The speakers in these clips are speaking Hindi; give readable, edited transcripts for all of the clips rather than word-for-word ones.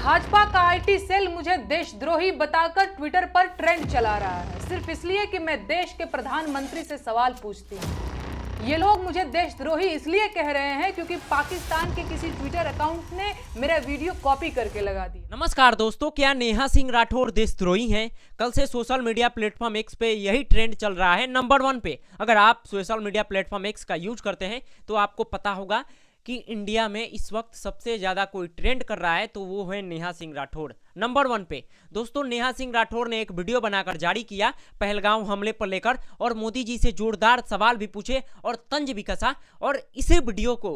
भाजपा का आईटी सेल मुझे देशद्रोही बताकर ट्विटर पर ट्रेंड चला रहा है, सिर्फ इसलिए कि मैं देश के प्रधानमंत्री से सवाल पूछती हूँ। ये लोग मुझे देशद्रोही इसलिए कह रहे हैं क्योंकि पाकिस्तान के किसी ट्विटर अकाउंट ने मेरा वीडियो कॉपी करके लगा दिया। नमस्कार दोस्तों, क्या नेहा सिंह राठौर देशद्रोही हैं? कल से सोशल मीडिया प्लेटफॉर्म एक्स पे यही ट्रेंड चल रहा है नंबर 1 पे। अगर आप सोशल मीडिया प्लेटफॉर्म एक्स का यूज करते हैं तो आपको पता होगा कि इंडिया में इस वक्त सबसे ज़्यादा कोई ट्रेंड कर रहा है तो वो है नेहा सिंह राठौर नंबर 1 पे। दोस्तों, नेहा सिंह राठौर ने एक वीडियो बनाकर जारी किया पहलगाम हमले पर लेकर और मोदी जी से जोरदार सवाल भी पूछे और तंज भी कसा, और इसी वीडियो को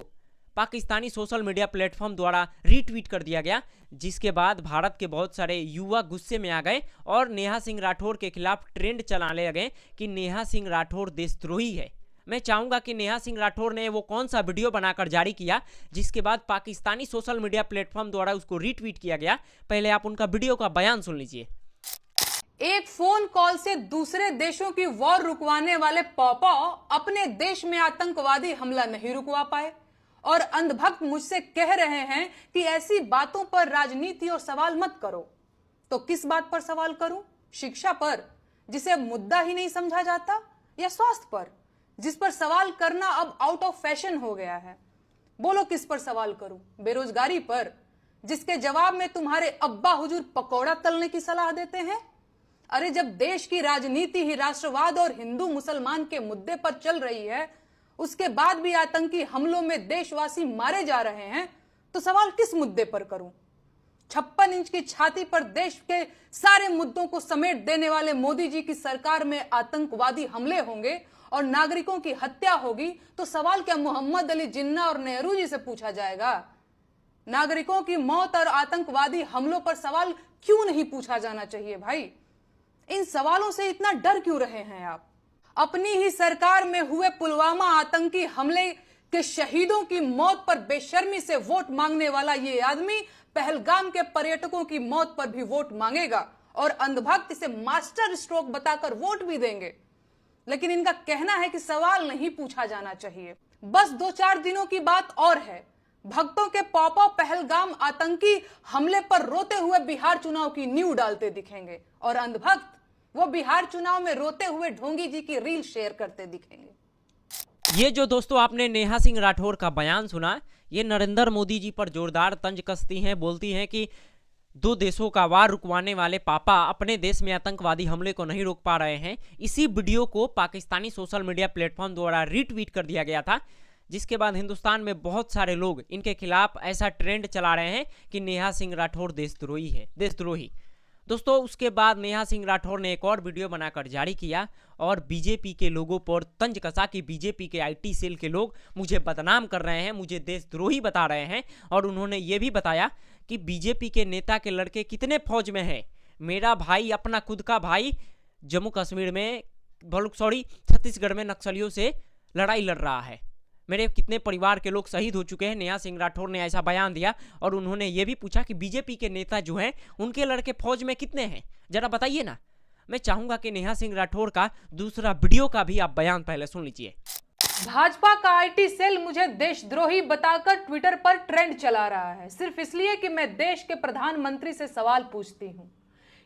पाकिस्तानी सोशल मीडिया प्लेटफॉर्म द्वारा रीट्वीट कर दिया गया, जिसके बाद भारत के बहुत सारे युवा गुस्से में आ गए और नेहा सिंह राठौर के खिलाफ ट्रेंड चलाने लगे कि नेहा सिंह राठौर देशद्रोही है। मैं चाहूंगा कि नेहा सिंह राठौर ने वो कौन सा वीडियो बनाकर जारी किया जिसके बाद पाकिस्तानी सोशल मीडिया प्लेटफॉर्म द्वारा उसको रीट्वीट किया गया। पहले आप उनका वीडियो का बयान सुन लीजिए। एक फोन कॉल से दूसरे देशों की वॉर रुकवाने वाले पॉपा अपने देश में आतंकवादी हमला नहीं रुकवा पाए और अंधभक्त मुझसे कह रहे हैं कि ऐसी बातों पर राजनीति और सवाल मत करो। तो किस बात पर सवाल करूं? शिक्षा पर, जिसे मुद्दा ही नहीं समझा जाता, या स्वास्थ्य पर, जिस पर सवाल करना अब आउट ऑफ फैशन हो गया है? बोलो किस पर सवाल करूं? बेरोजगारी पर, जिसके जवाब में तुम्हारे अब्बा हुजूर पकौड़ा तलने की सलाह देते हैं? अरे जब देश की राजनीति ही राष्ट्रवाद और हिंदू मुसलमान के मुद्दे पर चल रही है, उसके बाद भी आतंकी हमलों में देशवासी मारे जा रहे हैं, तो सवाल किस मुद्दे पर करूं? 56 इंच की छाती पर देश के सारे मुद्दों को समेट देने वाले मोदी जी की सरकार में आतंकवादी हमले होंगे और नागरिकों की हत्या होगी, तो सवाल क्या मोहम्मद अली जिन्ना और नेहरू जी से पूछा जाएगा? नागरिकों की मौत और आतंकवादी हमलों पर सवाल क्यों नहीं पूछा जाना चाहिए भाई? इन सवालों से इतना डर क्यों रहे हैं आप? अपनी ही सरकार में हुए पुलवामा आतंकी हमले के शहीदों की मौत पर बेशर्मी से वोट मांगने वाला ये आदमी पहलगाम के पर्यटकों की मौत पर भी वोट मांगेगा और अंधभक्त इसे मास्टर स्ट्रोक बताकर वोट भी देंगे। लेकिन इनका कहना है कि सवाल नहीं पूछा जाना चाहिए। बस 2-4 दिनों की बात और है, भक्तों के पॉपा पहलगाम आतंकी हमले पर रोते हुए बिहार चुनाव की नींव डालते दिखेंगे और अंधभक्त वो बिहार चुनाव में रोते हुए ढोंगी जी की रील शेयर करते दिखेंगे। ये जो दोस्तों आपने नेहा सिंह राठौर का बयान सुना, ये नरेंद्र मोदी जी पर जोरदार तंज कसती हैं, बोलती हैं कि दो देशों का वार रुकवाने वाले पापा अपने देश में आतंकवादी हमले को नहीं रोक पा रहे हैं। इसी वीडियो को पाकिस्तानी सोशल मीडिया प्लेटफॉर्म द्वारा रीट्वीट कर दिया गया था, जिसके बाद हिंदुस्तान में बहुत सारे लोग इनके खिलाफ ऐसा ट्रेंड चला रहे हैं कि नेहा सिंह राठौर देशद्रोही है, देशद्रोही। दोस्तों, उसके बाद नेहा सिंह राठौर ने एक और वीडियो बनाकर जारी किया और बीजेपी के लोगों पर तंज कसा कि बीजेपी के आईटी सेल के लोग मुझे बदनाम कर रहे हैं, मुझे देशद्रोही बता रहे हैं। और उन्होंने ये भी बताया कि बीजेपी के नेता के लड़के कितने फौज में हैं। मेरा भाई, अपना खुद का भाई, जम्मू कश्मीर में छत्तीसगढ़ में नक्सलियों से लड़ाई लड़ रहा है। मेरे कितने परिवार के लोग शहीद हो चुके हैं। नेहा सिंह राठौर ने ऐसा बयान दिया और उन्होंने ये भी पूछा कि बीजेपी के नेता जो हैं उनके लड़के फौज में कितने हैं, जरा बताइए ना। मैं चाहूंगा कि नेहा सिंह राठौर का दूसरा वीडियो का भी आप बयान पहले सुन लीजिए। भाजपा का आईटी सेल मुझे देशद्रोही बताकर ट्विटर पर ट्रेंड चला रहा है, सिर्फ इसलिए कि मैं देश के प्रधानमंत्री से सवाल पूछती हूं।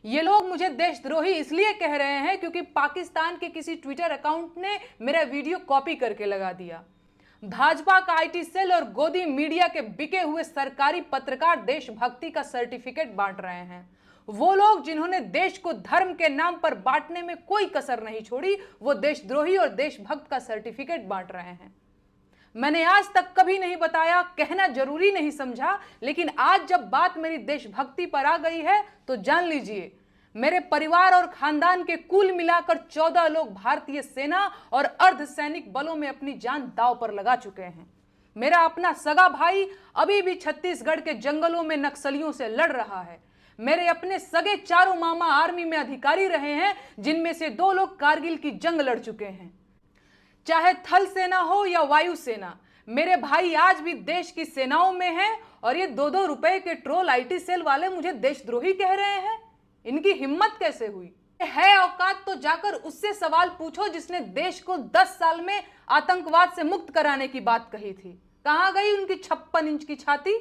ये लोग मुझे देशद्रोही इसलिए कह रहे हैं क्योंकि पाकिस्तान के किसी ट्विटर अकाउंट ने मेरा वीडियो कॉपी करके लगा दिया। भाजपा का आईटी सेल और गोदी मीडिया के बिके हुए सरकारी पत्रकार देशभक्ति का सर्टिफिकेट बांट रहे हैं। वो लोग जिन्होंने देश को धर्म के नाम पर बांटने में कोई कसर नहीं छोड़ी, वो देशद्रोही और देशभक्त का सर्टिफिकेट बांट रहे हैं। मैंने आज तक कभी नहीं बताया, कहना जरूरी नहीं समझा, लेकिन आज जब बात मेरी देशभक्ति पर आ गई है तो जान लीजिए, मेरे परिवार और खानदान के कुल मिलाकर 14 लोग भारतीय सेना और अर्धसैनिक बलों में अपनी जान दांव पर लगा चुके हैं। मेरा अपना सगा भाई अभी भी छत्तीसगढ़ के जंगलों में नक्सलियों से लड़ रहा है। मेरे अपने सगे 4 मामा आर्मी में अधिकारी रहे हैं, जिनमें से 2 लोग कारगिल की जंग लड़ चुके हैं। चाहे थल सेना हो या वायु सेना, मेरे भाई आज भी देश की सेनाओं में हैं और ये 2-2 रुपए के ट्रोल आईटी सेल वाले मुझे देशद्रोही कह रहे हैं। इनकी हिम्मत कैसे हुई? है औकात तो जाकर उससे सवाल पूछो जिसने देश को 10 साल में आतंकवाद से मुक्त कराने की बात कही थी। कहां गई उनकी 56 इंच की छाती?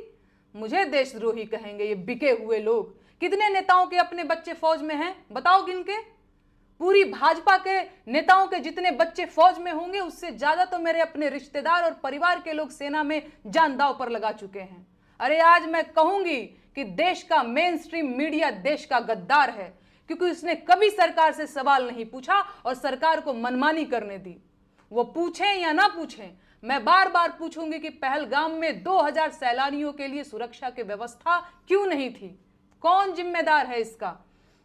मुझे देशद्रोही कहेंगे ये बिके हुए लोग। कितने नेताओं के अपने बच्चे फौज में हैं, बताओ गिन के। पूरी भाजपा के नेताओं के जितने बच्चे फौज में होंगे उससे ज्यादा तो मेरे अपने रिश्तेदार और परिवार के लोग सेना में जान दांव पर लगा चुके हैं। अरे आज मैं कहूंगी कि देश का मेन स्ट्रीम मीडिया देश का गद्दार है, क्योंकि उसने कभी सरकार से सवाल नहीं पूछा और सरकार को मनमानी करने दी। वो पूछें या ना पूछें, मैं बार बार पूछूंगी कि पहलगाम में 2000 सैलानियों के लिए सुरक्षा की व्यवस्था क्यों नहीं थी? कौन जिम्मेदार है इसका?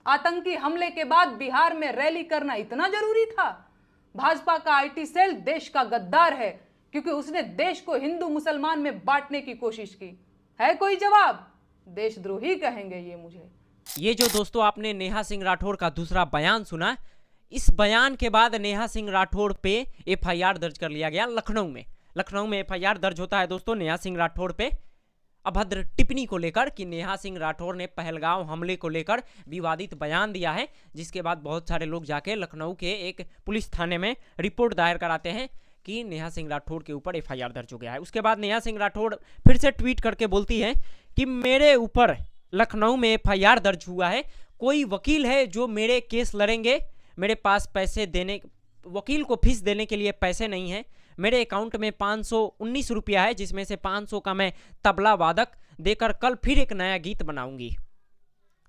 आतंकी हमले के बाद बिहार में रैली करना इतना जरूरी था? भाजपा का आईटी सेल देश का गद्दार है, क्योंकि उसने देश को हिंदू मुसलमान में बांटने की कोशिश की। है कोई जवाब? देशद्रोही कहेंगे ये मुझे। ये जो दोस्तों आपने नेहा सिंह राठौर का दूसरा बयान सुना, इस बयान के बाद नेहा सिंह राठौर पे एफआईआर दर्ज कर लिया गया लखनऊ में एफआईआर दर्ज होता है दोस्तों नेहा सिंह राठौर पे अभद्र टिप्पणी को लेकर कि नेहा सिंह राठौर ने पहलगाम हमले को लेकर विवादित बयान दिया है, जिसके बाद बहुत सारे लोग जाके लखनऊ के एक पुलिस थाने में रिपोर्ट दायर कराते हैं कि नेहा सिंह राठौर के ऊपर एफआईआर दर्ज हो गया है। उसके बाद नेहा सिंह राठौर फिर से ट्वीट करके बोलती है कि मेरे ऊपर लखनऊ में एफआईआर दर्ज हुआ है, कोई वकील है जो मेरे केस लड़ेंगे? मेरे पास पैसे देने, वकील को फीस देने के लिए पैसे नहीं है। मेरे अकाउंट में 519 रुपया है, जिसमें से 500 का मैं तबला वादक देकर कल फिर एक नया गीत बनाऊंगी,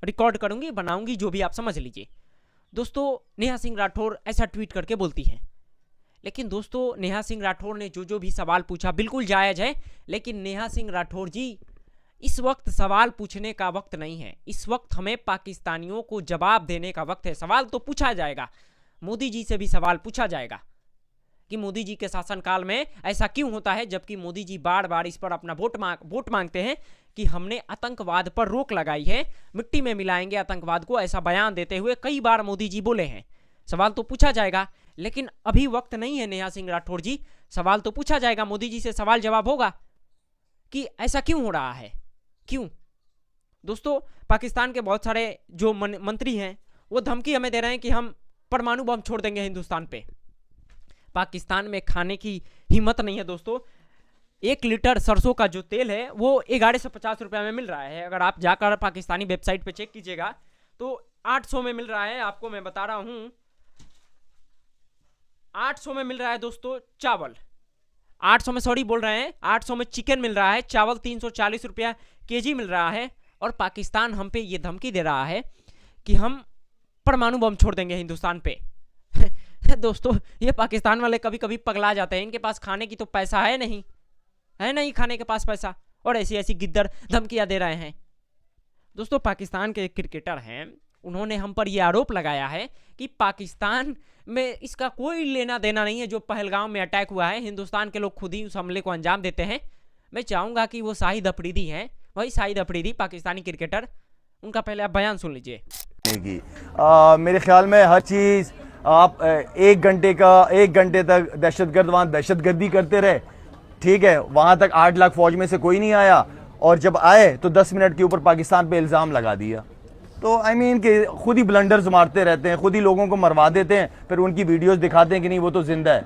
रिकॉर्ड करूंगी, बनाऊंगी, जो भी आप समझ लीजिए। दोस्तों नेहा सिंह राठौर ऐसा ट्वीट करके बोलती है। लेकिन दोस्तों नेहा सिंह राठौर ने जो भी सवाल पूछा बिल्कुल जायज है, लेकिन नेहा सिंह राठौर जी इस वक्त सवाल पूछने का वक्त नहीं है। इस वक्त हमें पाकिस्तानियों को जवाब देने का वक्त है। सवाल तो पूछा जाएगा, मोदी जी से भी सवाल पूछा जाएगा कि मोदी जी के शासनकाल में ऐसा क्यों होता है, जबकि मोदी जी बार बार इस पर अपना वोट मांगते हैं कि हमने आतंकवाद पर रोक लगाई है, मिट्टी में मिलाएंगे आतंकवाद को, ऐसा बयान देते हुए कई बार मोदी जी बोले हैं। सवाल तो पूछा जाएगा, लेकिन अभी वक्त नहीं है नेहा सिंह राठौर जी। सवाल तो पूछा जाएगा, मोदी जी से सवाल जवाब होगा कि ऐसा क्यों हो रहा है, क्यों। दोस्तों पाकिस्तान के बहुत सारे जो मंत्री हैं वो धमकी हमें दे रहे हैं कि हम परमाणु बम छोड़ देंगे हिंदुस्तान पे। पाकिस्तान में खाने की हिम्मत नहीं है दोस्तों। 1 लीटर सरसों का जो तेल है वो 1150 रुपया में मिल रहा है। अगर आप जाकर पाकिस्तानी वेबसाइट पे चेक कीजिएगा तो 800 में मिल रहा है। आपको मैं बता रहा हूं 800 में मिल रहा है दोस्तों चावल। 800 में, सॉरी बोल रहे हैं, 800 में चिकन मिल रहा है। चावल 340 रुपया केजी मिल रहा है। और पाकिस्तान हम पे ये धमकी दे रहा है कि हम परमाणु बम छोड़ देंगे हिंदुस्तान पे। दोस्तों ये पाकिस्तान वाले कभी कभी पगला जाते हैं। इनके पास खाने की तो पैसा है नहीं खाने के पास पैसा, और ऐसी ऐसी गिद्दड़ धमकियां दे रहे हैं। दोस्तों पाकिस्तान के एक क्रिकेटर हैं, उन्होंने हम पर यह आरोप लगाया है कि पाकिस्तान में इसका कोई लेना देना नहीं है जो पहलगाम में अटैक हुआ है। हिंदुस्तान के लोग खुद ही उस हमले को अंजाम देते हैं। मैं चाहूंगा कि वो शाहिद अफरीदी हैं, वही शाहिद अफरीदी पाकिस्तानी क्रिकेटर, उनका पहले आप बयान सुन लीजिए। मेरे ख्याल में हर चीज़ आप 1 घंटे तक दहशतगर्द वहाँ दहशतगर्दी करते रहे, ठीक है। वहाँ तक 8 लाख फौज में से कोई नहीं आया, और जब आए तो 10 मिनट के ऊपर पाकिस्तान पे इल्ज़ाम लगा दिया। तो आई मीन कि खुद ही ब्लंडर्स मारते रहते हैं, खुद ही लोगों को मरवा देते हैं, फिर उनकी वीडियोस दिखाते हैं कि नहीं वो तो जिंदा है।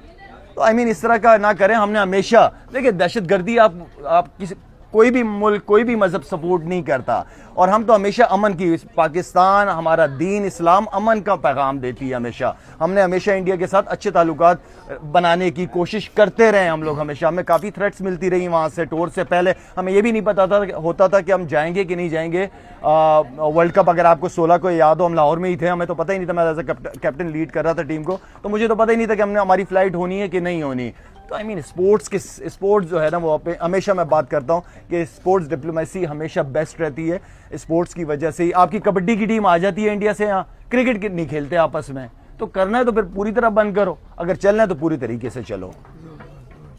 तो आई मीन इस तरह का ना करें। हमने हमेशा देखिए दहशतगर्दी आप किसी कोई भी मुल्क कोई भी मजहब सपोर्ट नहीं करता, और हम तो हमेशा अमन की, पाकिस्तान हमारा दीन इस्लाम अमन का पैगाम देती है। हमेशा हमने हमेशा इंडिया के साथ अच्छे ताल्लुकात बनाने की कोशिश करते रहे। हम लोग हमेशा, हमें काफ़ी थ्रेट्स मिलती रही वहाँ से। टूर से पहले हमें ये भी नहीं पता होता था कि हम जाएंगे कि नहीं जाएंगे। वर्ल्ड कप अगर आपको 16 को याद हो, हम लाहौर में ही थे, हमें तो पता ही नहीं था। मैं एज अ कैप्टन लीड कर रहा था टीम को, तो मुझे तो पता ही नहीं था कि हमारी फ्लाइट होनी है कि नहीं होनी। तो आई मीन स्पोर्ट्स जो है ना, वो हमेशा मैं बात करता हूँ कि स्पोर्ट्स डिप्लोमेसी हमेशा बेस्ट रहती है। स्पोर्ट्स की वजह से ही आपकी कबड्डी की टीम आ जाती है इंडिया से, यहाँ क्रिकेट नहीं खेलते आपस में। तो करना है तो फिर पूरी तरह बंद करो, अगर चलना है तो पूरी तरीके से चलो।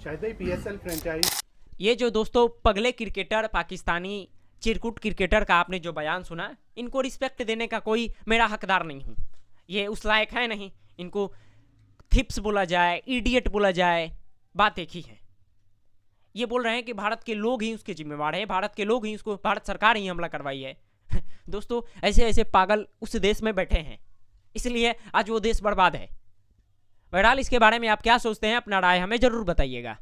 PSL फ्रेंचाइज, ये जो दोस्तों पगले क्रिकेटर, पाकिस्तानी चिरकुट क्रिकेटर का आपने जो बयान सुना, इनको रिस्पेक्ट देने का कोई मेरा हकदार नहीं हूँ। ये उस लायक है नहीं, इनको थिप्स बोला जाए, इडियट बोला जाए, बात एक ही है। ये बोल रहे हैं कि भारत के लोग ही उसके जिम्मेवार हैं, भारत के लोग ही उसको, भारत सरकार ही हमला करवाई है। दोस्तों ऐसे ऐसे पागल उस देश में बैठे हैं, इसलिए आज वो देश बर्बाद है। बहरहाल इसके बारे में आप क्या सोचते हैं, अपना राय हमें जरूर बताइएगा।